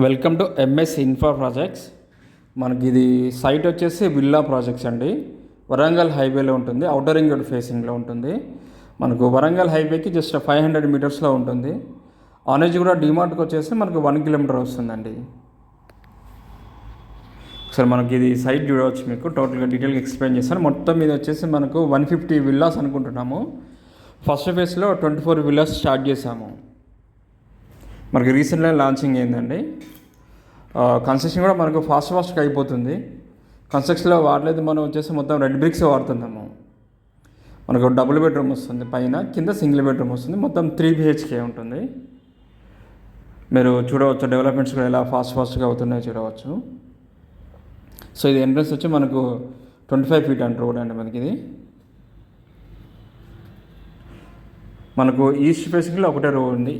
Welcome to MS infra projects. మనకి ఇది site వచ్చేసి విల్లా ప్రాజెక్ట్స్ అండి. వరంగల్ హైవేలో ఉంటుంది, అవుటర్ రింగ్ రోడ్ ఫేసింగ్లో ఉంటుంది. మనకు వరంగల్ హైవేకి జస్ట్ 500 మీటర్స్లో ఉంటుంది. ఆనేజ్ కూడా డిమార్ట్కి వచ్చేసి మనకు 1 కిలోమీటర్ వస్తుందండి. ఒకసారి మనకి ఇది సైట్ చూడవచ్చు, మీకు టోటల్గా డీటెయిల్గా ఎక్స్ప్లెయిన్ చేస్తాను. మొత్తం మీద వచ్చేసి మనకు 150 విల్లాస్ అనుకుంటున్నాము. ఫస్ట్ ఫేజ్లో 24 విల్లాస్ స్టార్ట్ చేసాము. మనకి రీసెంట్గా లాంచింగ్ అయిందండి. కన్స్ట్రక్షన్ కూడా మనకు ఫాస్ట్గా అయిపోతుంది. కన్స్ట్రక్షన్లో వాడలేదు, మనం వచ్చేసి మొత్తం రెడ్ బ్రిక్స్ వాడుతున్నాము. మనకు డబుల్ బెడ్రూమ్ వస్తుంది, పైన కింద సింగిల్ బెడ్రూమ్ వస్తుంది. మొత్తం 3 BHK ఉంటుంది. మీరు చూడవచ్చు డెవలప్మెంట్స్ కూడా ఎలా ఫాస్ట్గా అవుతున్నాయో చూడవచ్చు. సో ఇది ఎంట్రన్స్ వచ్చి మనకు 25 feet అంట రోడ్ అండి. మనకి ఇది మనకు ఈస్ట్ ఫేసింగ్లో ఒకటే రో ఉంది.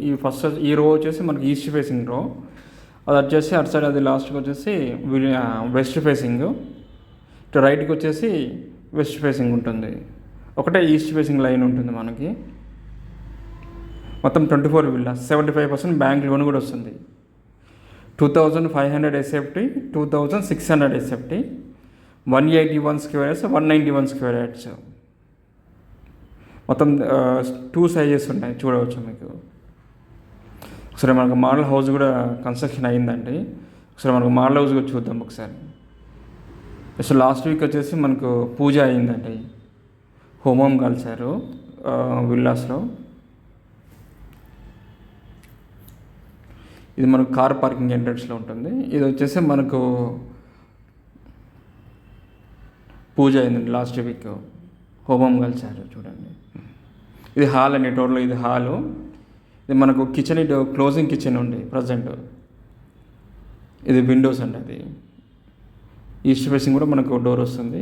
ఈ రో వచ్చేసి మనకి ఈస్ట్ ఫేసింగ్ రో, అది వచ్చేసి అటు సైడ్ అది లాస్ట్కి వచ్చేసి వెస్ట్ ఫేసింగ్, ఇటు రైట్కి వచ్చేసి వెస్ట్ ఫేసింగ్ ఉంటుంది. ఒకటే ఈస్ట్ ఫేసింగ్ లైన్ ఉంటుంది మనకి. మొత్తం 24 విల్లాస్, 75% బ్యాంక్ లోన్ కూడా వస్తుంది. 2500 SFT, 2600 SFT, 181 square yards, 191 square yards. మొత్తం 2 సైజెస్ ఉన్నాయి, చూడవచ్చు మీకు. ఒకసారి మనకు మోడల్ హౌస్ కూడా కన్స్ట్రక్షన్ అయ్యిందండి. ఒకసారి మనకు మోడల్ హౌస్ కూడా చూద్దాం ఒకసారి. అసలు లాస్ట్ వీక్ వచ్చేసి మనకు పూజ అయ్యిందండి, హోమం కలిసారు విల్లాస్లో. ఇది మనకు కార్ పార్కింగ్ ఎంట్రన్స్లో ఉంటుంది. ఇది వచ్చేసి మనకు పూజ అయిందండి లాస్ట్ వీక్, హోమం కలిసారు చూడండి. ఇది హాల్ అండి, టోటల్ ఇది హాలు. ఇది మనకు కిచెన్, ఇటు క్లోజింగ్ కిచెన్ ఉంది ప్రజెంట్. ఇది విండోస్ అండి, అది ఈస్ట్ ఫేసింగ్ కూడా మనకు డోర్ వస్తుంది.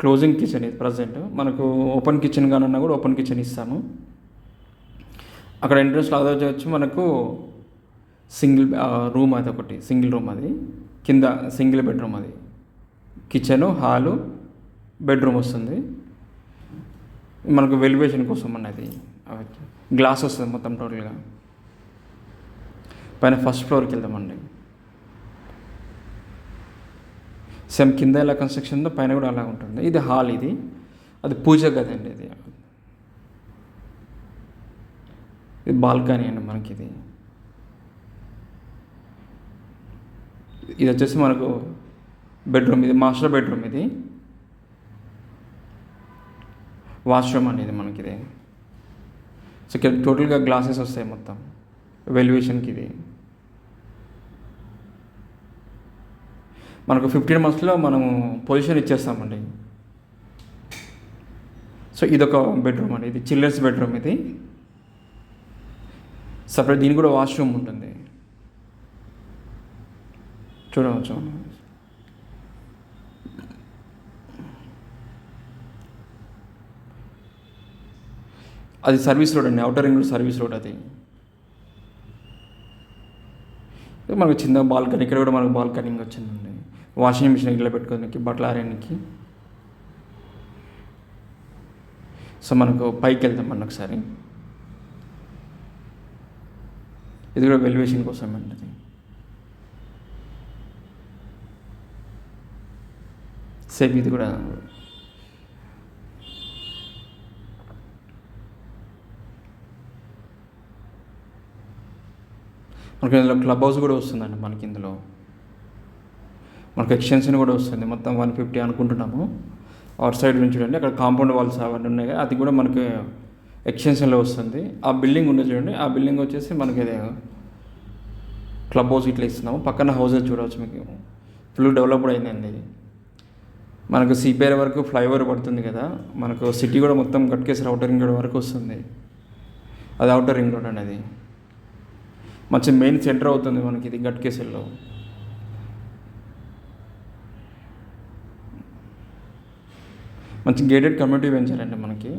క్లోజింగ్ కిచెన్ ఇది ప్రజెంట్. మనకు ఓపెన్ కిచెన్ కానన్నా కూడా ఓపెన్ కిచెన్ ఇస్తాము. అక్కడ ఎంట్రన్స్లో అదే వచ్చి మనకు సింగిల్ రూమ్, అది ఒకటి సింగిల్ రూమ్, అది కింద సింగిల్ బెడ్రూమ్, అది కిచెను హాలు బెడ్రూమ్ వస్తుంది. మనకు వెలివేషన్ కోసం అన్నది గ్లాస్ వస్తుంది మొత్తం టోటల్గా. పైన ఫస్ట్ ఫ్లోర్కి వెళ్దామండి. సేమ్ కింద ఎలా కన్స్ట్రక్షన్ ఉందో పైన కూడా అలా ఉంటుంది. ఇది హాల్, ఇది అది పూజ గది అండి. ఇది బాల్కనీ అండి మనకి. ఇది వచ్చేసి మనకు బెడ్రూమ్, ఇది మాస్టర్ బెడ్రూమ్, ఇది వాష్రూమ్ అనేది మనకి. ఇది సో ఇక్కడ టోటల్గా గ్లాసెస్ వస్తాయి మొత్తం వెల్యుయేషన్కి. ఇది మనకు 15 monthsలో మనము పొజిషన్ ఇచ్చేస్తామండి. సో ఇదొక బెడ్రూమ్ అండి, ఇది చిల్డ్రన్స్ బెడ్రూమ్. ఇది సపరేట్, దీనికి కూడా వాష్రూమ్ ఉంటుంది, చూడవచ్చు. అది సర్వీస్ రోడ్ అండి, outer ring road service road. అది మనకు చిన్న బాల్కనీ, ఇక్కడ కూడా మనకు బాల్కనీ వచ్చిందండి. వాషింగ్ మిషన్ ఇట్లా పెట్టుకోనికి, బట్టలు ఆరేయడానికి. సో మనకు పైకి వెళ్తామండి ఒకసారి. ఇది కూడా వెల్యుయేషన్ కోసం అండి. అది సేమ్ ఇది కూడా మనకి ఇందులో క్లబ్ హౌస్ కూడా వస్తుందండి. మనకి ఇందులో మనకు ఎక్స్టెన్షన్ కూడా వస్తుంది. మొత్తం 150 అనుకుంటున్నాము. అవుట్ సైడ్ నుంచి చూడండి, అక్కడ కాంపౌండ్ వాల్స్ అవన్నీ ఉన్నాయి, అది కూడా మనకి ఎక్స్టెన్షన్లో వస్తుంది. ఆ బిల్డింగ్ ఉంది చూడండి, ఆ బిల్డింగ్ వచ్చేసి మనకి క్లబ్ హౌస్ ఇట్లా ఇస్తున్నాము. పక్కన హౌసెస్ చూడవచ్చు, మీకు ఫుల్ డెవలప్డ్ అయిందండి. మనకు సిపిఆర్ వరకు ఫ్లైఓవర్ పడుతుంది కదా, మనకు సిటీ కూడా మొత్తం గట్కేసరి అవుటర్ రింగ్ రోడ్ వరకు వస్తుంది. అది అవుటర్ రింగ్ రోడ్ అనేది మంచి మెయిన్ సెంటర్ అవుతుంది మనకి ఇది గట్కేసరిలో. మంచి గేటెడ్ కమ్యూనిటీ వెంచర్ అండి మనకి.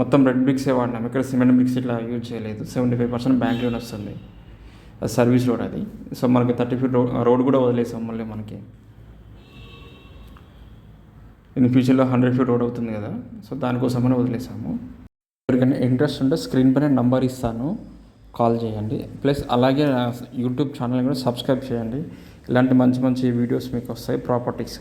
మొత్తం రెడ్ బ్రిక్సే వాడినాం, ఇక్కడ సిమెంట్ బ్రిక్స్ ఇట్లా యూజ్ చేయలేదు. 75% బ్యాంక్ లోన్ వస్తుంది. అది సర్వీస్ రోడ్ అది. సో మనకి 30 feet రోడ్ కూడా వదిలేసాం మళ్ళీ మనకి. ఇన్ ఫ్యూచర్లో 100 feet రోడ్ అవుతుంది కదా, సో దానికోసమని వదిలేసాము. ఎవరికైనా ఇంట్రెస్ట్ ఉంటే స్క్రీన్ పైన నంబర్ ఇస్తాను, కాల్ చేయండి. ప్లస్ అలాగే నా యూట్యూబ్ ఛానల్ కూడా సబ్స్క్రైబ్ చేయండి. ఇలాంటి మంచి మంచి వీడియోస్ మీకు వస్తాయి ప్రాపర్టీస్.